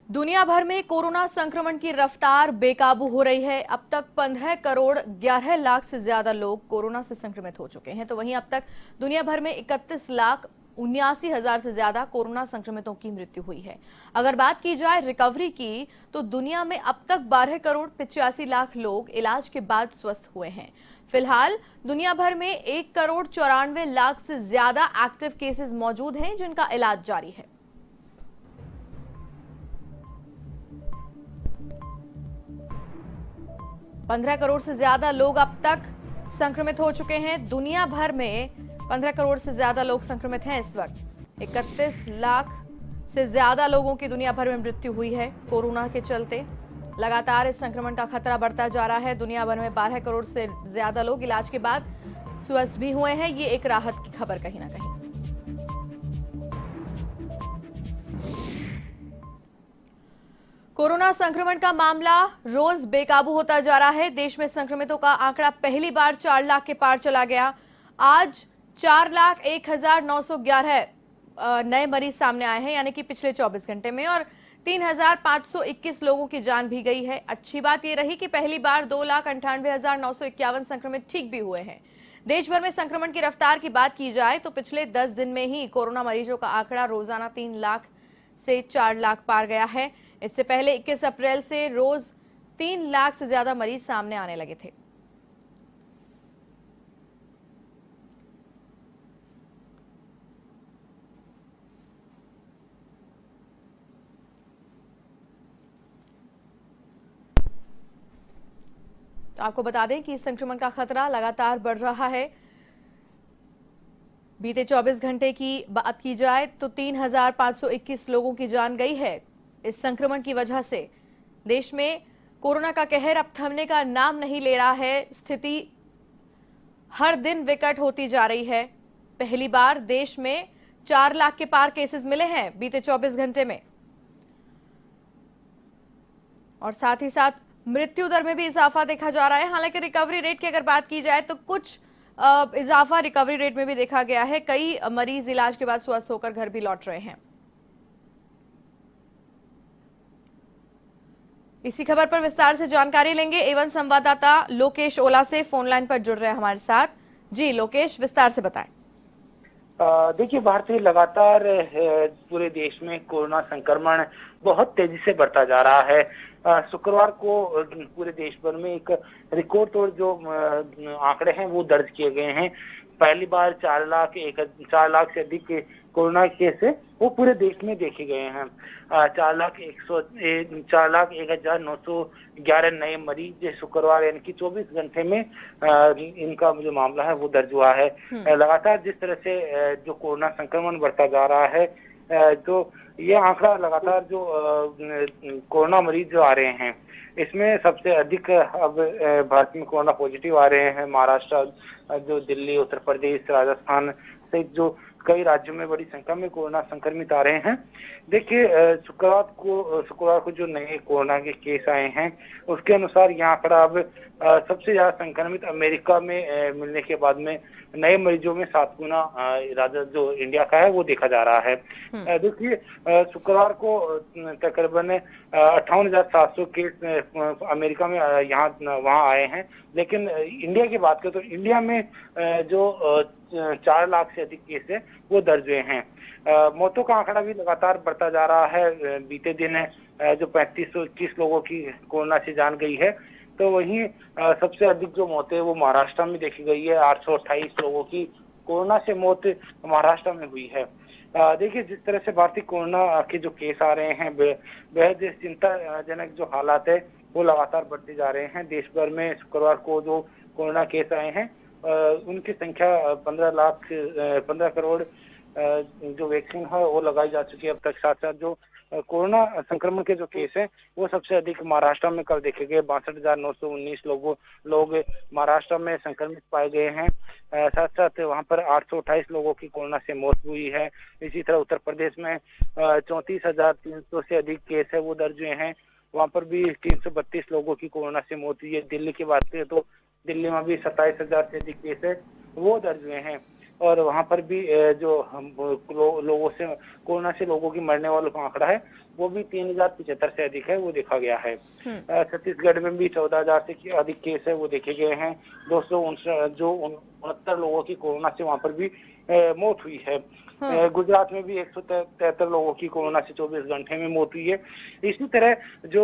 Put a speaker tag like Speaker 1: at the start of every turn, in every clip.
Speaker 1: दुनिया भर में कोरोना संक्रमण की रफ्तार बेकाबू हो रही है। अब तक 15 करोड़ 11 लाख से ज्यादा लोग कोरोना से संक्रमित हो चुके हैं। तो वहीं अब तक दुनिया भर में 31 लाख 79,000 से ज्यादा कोरोना संक्रमितों की मृत्यु हुई है। अगर बात की जाए रिकवरी की, तो दुनिया में अब तक 12 करोड़ 85 लाख लोग इलाज के बाद स्वस्थ हुए हैं। फिलहाल दुनिया भर में 1 करोड़ 94 लाख से ज्यादा एक्टिव केसेस मौजूद हैं, जिनका इलाज जारी है। 15 करोड़ से ज्यादा लोग अब तक संक्रमित हो चुके हैं। दुनिया भर में 15 करोड़ से ज्यादा लोग संक्रमित हैं इस वक्त। 31 लाख से ज्यादा लोगों की दुनिया भर में मृत्यु हुई है कोरोना के चलते। लगातार इस संक्रमण का खतरा बढ़ता जा रहा है। दुनिया भर में 12 करोड़ से ज्यादा लोग इलाज के बाद स्वस्थ भी हुए हैं। ये एक राहत की खबर कहीं ना कहीं। कोरोना संक्रमण का मामला रोज बेकाबू होता जा रहा है। देश में संक्रमितों का आंकड़ा पहली बार 4 लाख के पार चला गया। आज 4,01,911 नए मरीज सामने आए हैं, यानी कि पिछले 24 घंटे में, और 3,521 लोगों की जान भी गई है। अच्छी बात यह रही कि पहली बार 2,98,951 संक्रमित ठीक भी हुए हैं। देश भर में संक्रमण की रफ्तार की बात की जाए तो पिछले 10 दिन में ही कोरोना मरीजों का आंकड़ा रोजाना 3 लाख से 4 लाख पार गया है। इससे पहले 21 अप्रैल से रोज 3 लाख से ज्यादा मरीज सामने आने लगे थे। तो आपको बता दें कि इस संक्रमण का खतरा लगातार बढ़ रहा है। बीते 24 घंटे की बात की जाए तो 3,521 लोगों की जान गई है इस संक्रमण की वजह से। देश में कोरोना का कहर अब थमने का नाम नहीं ले रहा है। स्थिति हर दिन विकट होती जा रही है। पहली बार देश में 4 लाख के पार केसेस मिले हैं बीते 24 घंटे में, और साथ ही साथ मृत्यु दर में भी इजाफा देखा जा रहा है। हालांकि रिकवरी रेट की अगर बात की जाए तो कुछ इजाफा रिकवरी रेट में भी देखा गया है। कई मरीज इलाज के बाद स्वस्थ होकर घर भी लौट रहे हैं। इसी खबर पर विस्तार से जानकारी लेंगे। एवन संवाददाता लोकेश ओला से फोन लाइन पर जुड़ रहे हैं हमारे साथ। जी लोकेश, विस्तार से बताएं।
Speaker 2: देखिए भारतीय लगातार पूरे देश में कोरोना संक्रमण बहुत तेजी से बढ़ता जा रहा है। शुक्रवार को पूरे देश भर में एक रिकॉर्ड तोड़ जो आंकड़े हैं वो दर्ज किए गए हैं। पहली बार 4 लाख से अधिक कोरोना केस वो पूरे देश में देखे गए हैं। 4,01,911 नए मरीज तो यानी कि 24 घंटे में इनका जो मामला है वो दर्ज हुआ है। लगातार जिस तरह से जो कोरोना संक्रमण बढ़ता जा रहा है, तो ये आंकड़ा लगातार जो कोरोना मरीज जो आ रहे हैं, इसमें सबसे अधिक अब भारत में कोरोना पॉजिटिव आ रहे हैं। महाराष्ट्र, जो दिल्ली, उत्तर प्रदेश, राजस्थान सहित जो कई राज्यों में बड़ी संख्या में कोरोना संक्रमित आ रहे हैं। देखिए शुक्रवार को जो नए कोरोना के केस आए हैं, उसके अनुसार यह आंकड़ा अब सबसे ज्यादा संक्रमित अमेरिका में मिलने के बाद में नए मरीजों में 7 गुना ज्यादा जो इंडिया का है वो देखा जा रहा है। देखिए शुक्रवार को तकरीबन 58,700 केस अमेरिका में वहाँ आए हैं, लेकिन इंडिया की बात करें तो इंडिया में जो 4 लाख से अधिक केस है वो दर्ज हुए हैं। मौतों का आंकड़ा भी लगातार बढ़ता जा रहा है। बीते दिन जो 3521 लोगों की कोरोना से जान गई है, तो वहीं सबसे अधिक जो मौतें वो महाराष्ट्र में देखी गई है। 828 लोगों की कोरोना से मौत महाराष्ट्र में हुई है। देखिए जिस तरह से भारतीय कोरोना के जो केस आ रहे हैं, बेहद चिंताजनक जो हालात है वो लगातार बढ़ते जा रहे हैं। देश भर में शुक्रवार को जो कोरोना केस आए हैं, उनकी संख्या 15 करोड़ जो वैक्सीन है वो लगाई जा चुकी है अब तक। साथ साथ जो कोरोना संक्रमण के जो केस हैं वो सबसे अधिक महाराष्ट्र में कल देखे गए। 62,919 लोग महाराष्ट्र में संक्रमित पाए गए हैं। साथ साथ वहां पर 828 लोगों की कोरोना से मौत हुई है। इसी तरह उत्तर प्रदेश में 34,300 से अधिक केस है वो दर्ज हुए हैं। वहां पर भी 332 लोगों की कोरोना से मौत हुई है। दिल्ली की बात करें तो दिल्ली में भी 27,000 से अधिक केस है वो दर्ज हुए हैं। और वहां पर भी जो लोगों से कोरोना से लोगों की मरने वालों का आंकड़ा है वो भी 3075 से अधिक है, वो देखा गया है। छत्तीसगढ़ में भी 14,000 से अधिक केस है वो देखे गए हैं। 269 लोगों की कोरोना से वहां पर भी मौत हुई है। गुजरात में भी 173 लोगों की कोरोना से 24 घंटे में मौत हुई है। इसी तरह जो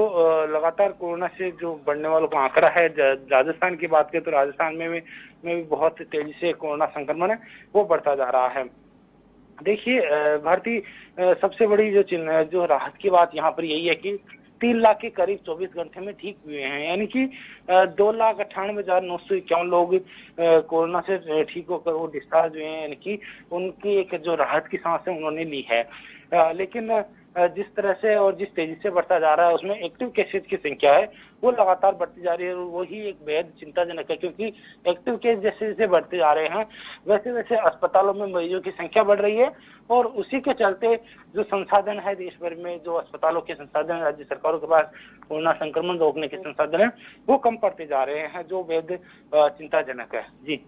Speaker 2: लगातार कोरोना से जो बढ़ने वालों का आंकड़ा है, राजस्थान की बात करें तो राजस्थान में भी बहुत तेजी से कोरोना संक्रमण है वो बढ़ता जा रहा है। देखिए भारतीय सबसे बड़ी जो राहत की बात यहाँ पर यही है कि 3 लाख के करीब 24 घंटे में ठीक हुए हैं, यानी कि 2,98,951 लोग कोरोना से ठीक होकर वो डिस्चार्ज हुए हैं, यानी कि उनकी एक जो राहत की सांस है उन्होंने ली है। लेकिन जिस तरह से और जिस तेजी से बढ़ता जा रहा है उसमें एक्टिव केसेस की संख्या है वो लगातार बढ़ती जा रही है, और वही एक बेहद चिंताजनक है, क्योंकि एक्टिव केस जैसे जैसे बढ़ते जा रहे हैं वैसे वैसे अस्पतालों में मरीजों की संख्या बढ़ रही है, और उसी के चलते जो संसाधन है देश भर में, जो अस्पतालों के संसाधन राज्य सरकारों के पास कोरोना संक्रमण रोकने के संसाधन है वो कम पड़ते जा रहे हैं, जो बेहद चिंताजनक है। जी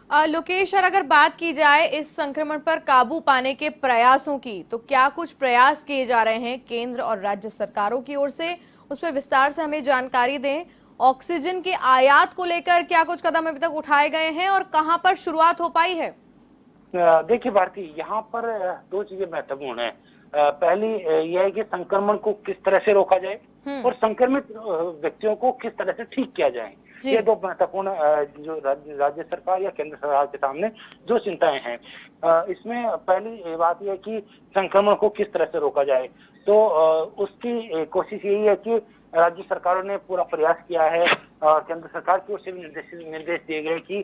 Speaker 1: लोकेश सर, अगर बात की जाए इस संक्रमण पर काबू पाने के प्रयासों की, तो क्या कुछ प्रयास किए जा रहे हैं केंद्र और राज्य सरकारों की ओर से? उस पर विस्तार से हमें जानकारी दें। ऑक्सीजन के आयात को लेकर क्या कुछ कदम अभी तक उठाए गए हैं और कहां पर शुरुआत हो पाई है?
Speaker 2: देखिए भारती, यहाँ पर दो चीजें महत्वपूर्ण है। पहली यह है कि संक्रमण को किस तरह से रोका जाए और संक्रमित व्यक्तियों को किस तरह से ठीक किया जाए। ये दो महत्वपूर्ण जो राज्य सरकार या केंद्र सरकार के सामने जो चिंताएं हैं। इसमें पहली बात यह है कि संक्रमण को किस तरह से रोका जाए, तो उसकी कोशिश यही है कि राज्य सरकारों ने पूरा प्रयास किया है, केंद्र सरकार की ओर से भी निर्देश दिए गए कि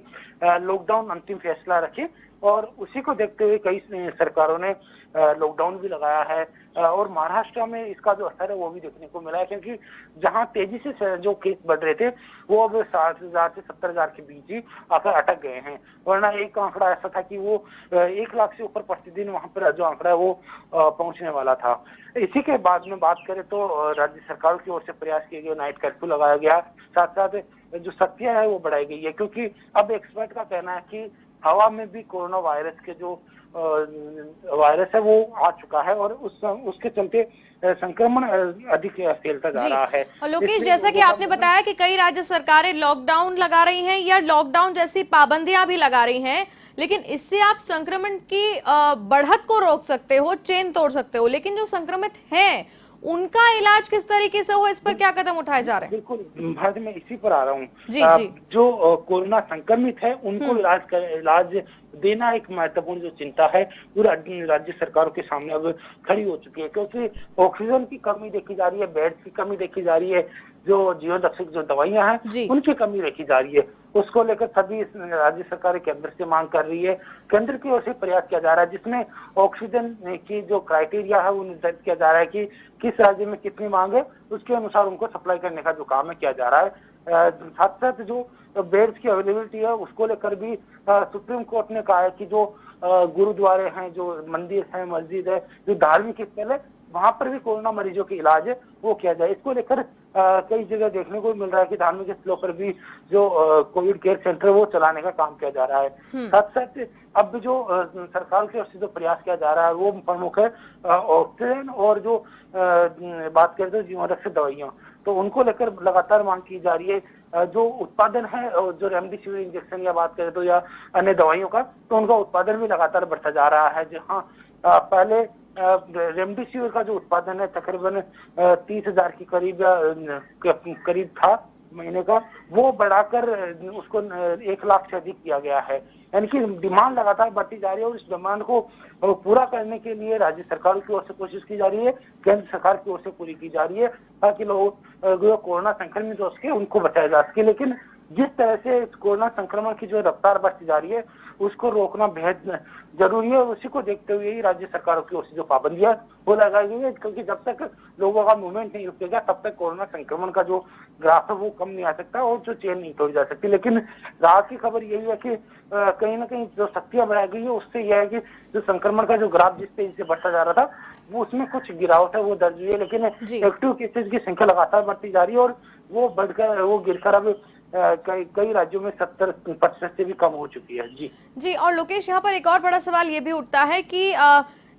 Speaker 2: लॉकडाउन अंतिम फैसला रखे, और उसी को देखते हुए कई सरकारों ने लॉकडाउन भी लगाया है। और महाराष्ट्र में इसका जो असर है वो भी देखने को मिला है, क्योंकि जहां तेजी से जो केस बढ़ रहे थे वो अब 60,000 से 70,000 के बीच ही आकर अटक गए हैं, वरना एक आंकड़ा ऐसा था कि वो 1 लाख से ऊपर प्रतिदिन वहां पर जो आंकड़ा है वो पहुंचने वाला था। इसी के बाद में बात करें तो राज्य सरकार की ओर से प्रयास किए गए, नाइट कर्फ्यू लगाया गया, साथ साथ जो सख्तियां है वो बढ़ाई गई है, क्योंकि अब एक्सपर्ट का कहना है कि हवा में भी कोरोना वायरस के जो वायरस है वो आ चुका है, और उसके चलते संक्रमण अधिक फैलता जा रहा है।
Speaker 1: और लोकेश, जैसा कि आपने बताया कि कई राज्य सरकारें लॉकडाउन लगा रही हैं या लॉकडाउन जैसी पाबंदियां भी लगा रही हैं, लेकिन इससे आप संक्रमण की बढ़त को रोक सकते हो, चेन तोड़ सकते हो, लेकिन जो संक्रमित हैं उनका इलाज किस तरीके से हो, इस पर क्या कदम उठाए जा रहे हैं?
Speaker 2: बिल्कुल भारत में इसी पर आ रहा हूँ।
Speaker 1: जी।
Speaker 2: जो कोरोना संक्रमित है उनको इलाज देना एक महत्वपूर्ण जो चिंता है वो राज्य सरकारों के सामने अब खड़ी हो चुकी है, क्योंकि ऑक्सीजन की कमी देखी जा रही है, बेड्स की कमी देखी जा रही है, जो जीवन रक्षक जो दवाइयां हैं उनकी कमी देखी जा रही है। उसको लेकर सभी राज्य सरकारें केंद्र से मांग कर रही है, केंद्र की ओर से प्रयास किया जा रहा है, जिसमें ऑक्सीजन की जो क्राइटेरिया है वो निर्धारित किया जा रहा है कि किस राज्य में कितनी मांग है, उसके अनुसार उनको सप्लाई करने का जो काम है किया जा रहा है। साथ साथ जो बेड्स की अवेलेबिलिटी है उसको लेकर भी सुप्रीम कोर्ट ने कहा है कि जो गुरुद्वारे हैं, जो मंदिर है, मस्जिद है, जो धार्मिक स्थल है, वहां पर भी कोरोना मरीजों की इलाज है वो किया जाए। इसको लेकर कई जगह देखने को मिल रहा है कि धार्मिक स्थलों पर भी जो कोविड केयर सेंटर वो चलाने का काम किया जा रहा है। साथ साथ अब जो सरकार की ओर से जो प्रयास किया जा रहा है वो प्रमुख है ऑक्सीजन, और जो बात करें तो जीवन रक्षक दवाइयां, तो उनको लेकर लगातार मांग की जा रही है। जो उत्पादन है, जो रेमडेसिविर इंजेक्शन या बात करें तो या अन्य दवाइयों का, तो उनका उत्पादन भी लगातार बढ़ता जा रहा है। जहाँ पहले रेमडेसिविर का जो उत्पादन है तकरीबन 30,000 की करीब था महीने का, वो बढ़ाकर उसको 1 लाख से अधिक किया गया है, यानी कि डिमांड लगातार बढ़ती जा रही है, और इस डिमांड को पूरा करने के लिए राज्य सरकार की ओर से कोशिश की जा रही है, केंद्र सरकार की ओर से पूरी की जा रही है, ताकि लोग जो कोरोना संक्रमित हो सके उनको बचाया जा सके। लेकिन जिस तरह से कोरोना संक्रमण की जो रफ्तार बढ़ती जा रही है उसको रोकना बेहद जरूरी है, और उसी को देखते हुए ही राज्य सरकारों की ओर से जो पाबंदियां वो लगाई गई है, क्योंकि जब तक लोगों का मूवमेंट नहीं रुकेगा तब तक कोरोना संक्रमण का जो ग्राफ है वो कम नहीं आ सकता और जो चेन नहीं तोड़ी जा सकती। लेकिन राहत की खबर यही है कि कहीं ना कहीं जो सख्तियां बढ़ाई गई है उससे यह है कि जो संक्रमण का जो ग्राफ जिस तेजी से बढ़ता जा रहा था वो उसमें कुछ गिरावट है वो दर्ज हुई है, लेकिन एक्टिव केसेज की संख्या लगातार बढ़ती जा रही है, और वो बढ़कर वो गिरकर अब कई राज्यों में 70% से भी कम हो चुकी है। जी
Speaker 1: जी, और लोकेश, यहाँ पर एक और बड़ा सवाल ये भी उठता है कि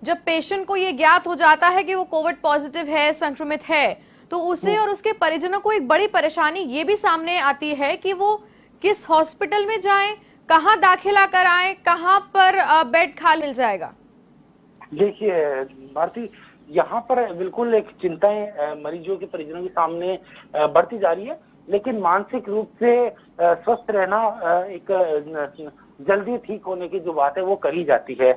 Speaker 1: जब पेशेंट को ये ज्ञात हो जाता है कि वो कोविड पॉजिटिव है, संक्रमित है, तो उसे और उसके परिजनों को एक बड़ी परेशानी ये भी सामने आती है कि वो किस हॉस्पिटल में जाएं, कहाँ दाखिला कराएं, कहाँ पर बेड खाली मिल जाएगा।
Speaker 2: देखिए भारती, यहाँ पर बिल्कुल एक चिंताएं मरीजों के परिजनों के सामने बढ़ती जा रही है, लेकिन मानसिक रूप से स्वस्थ रहना एक जल्दी ठीक होने की जो बात है वो कही जाती है।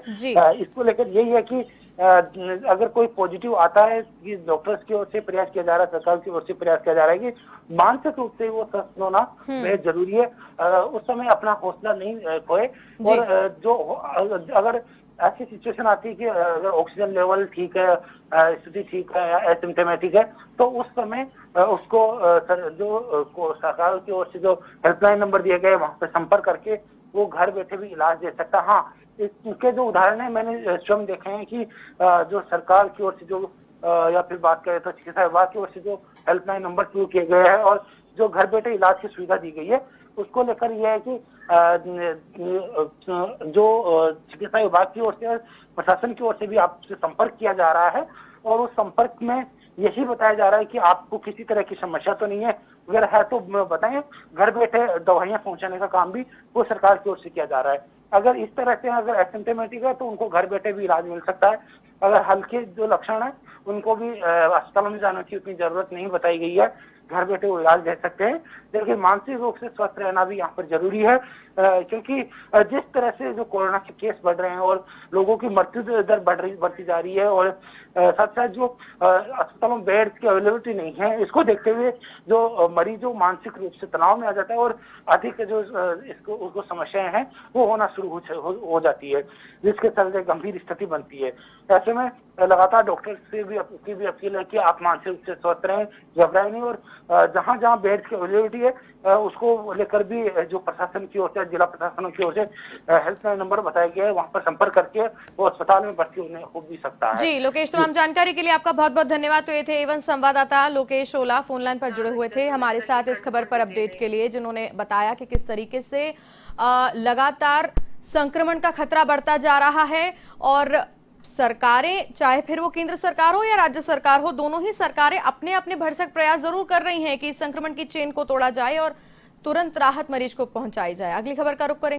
Speaker 2: इसको लेकर यही है कि अगर कोई पॉजिटिव आता है कि डॉक्टर्स की ओर से प्रयास किया जा रहा है, सरकार की ओर से प्रयास किया जा रहा है कि मानसिक रूप से वो स्वस्थ होना बेहद जरूरी है। उस समय अपना हौसला नहीं खोए, और जो अगर ऐसी सिचुएशन आती है कि अगर ऑक्सीजन लेवल ठीक है, स्थिति ठीक है या एसिम्टोमेटिक है, तो उस समय उसको सरकार की ओर से जो हेल्पलाइन नंबर दिए गए वहां पर संपर्क करके वो घर बैठे भी इलाज दे सकता है। हाँ, इसके जो उदाहरण है मैंने स्वयं देखे हैं कि जो सरकार की ओर से जो या फिर बात करें तो चिकित्सा विभाग की ओर से जो हेल्पलाइन नंबर शुरू किए गए हैं और जो घर बैठे इलाज की सुविधा दी गई है, उसको लेकर यह है कि जो चिकित्सा विभाग की ओर से, प्रशासन की ओर से भी आपसे संपर्क किया जा रहा है, और उस संपर्क में यही बताया जा रहा है कि आपको किसी तरह की समस्या तो नहीं है, अगर है तो बताएं। घर बैठे दवाइयां पहुंचाने का काम भी वो सरकार की ओर से किया जा रहा है। अगर इस तरह से अगर एसिम्टोमेटिक है तो उनको घर बैठे भी इलाज मिल सकता है। अगर हल्के जो लक्षण है उनको भी अस्पतालों में जाने की उतनी जरूरत नहीं बताई गई है, घर बैठे वो इलाज ले सकते हैं। लेकिन मानसिक रूप से स्वस्थ रहना भी यहाँ पर जरूरी है, क्योंकि जिस तरह से जो कोरोना के केस बढ़ रहे हैं और लोगों की मृत्यु दर बढ़ती जा रही है, और साथ साथ जो अस्पतालों में बेड्स की अवेलेबिलिटी नहीं है, इसको देखते हुए जो मरीज जो मानसिक रूप से तनाव में आ जाता है और अधिक जो उसको समस्याएं हैं वो होना शुरू हो जाती है, जिसके चलते गंभीर स्थिति बनती है। ऐसे में लगातार डॉक्टर से भी अपील है कि आप मानसिक रूप से स्वस्थ रहें, घबराएं नहीं, और जहां जहां बेड की अवेलेबिलिटी है उसको लेकर भी जो प्रशासन की ओर से, जिला प्रशासन की ओर से हेल्पलाइन नंबर बताया गया है, वहां पर संपर्क करके वो अस्पताल में भर्ती हो भी सकता है।
Speaker 1: जी लोकेश, तमाम जानकारी के लिए आपका बहुत बहुत धन्यवाद। तो ये थे एवन संवाददाता लोकेश ओला, फोन लाइन पर जुड़े हुए थे हमारे साथ इस खबर पर अपडेट के लिए, जिन्होंने बताया कि किस तरीके से लगातार संक्रमण का खतरा बढ़ता जा रहा है, और सरकारें, चाहे फिर वो केंद्र सरकार हो या राज्य सरकार हो, दोनों ही सरकारें अपने अपने भरसक प्रयास जरूर कर रही हैं कि इस संक्रमण की चेन को तोड़ा जाए और तुरंत राहत मरीज को पहुंचाई जाए। अगली खबर का रुख करेंगे।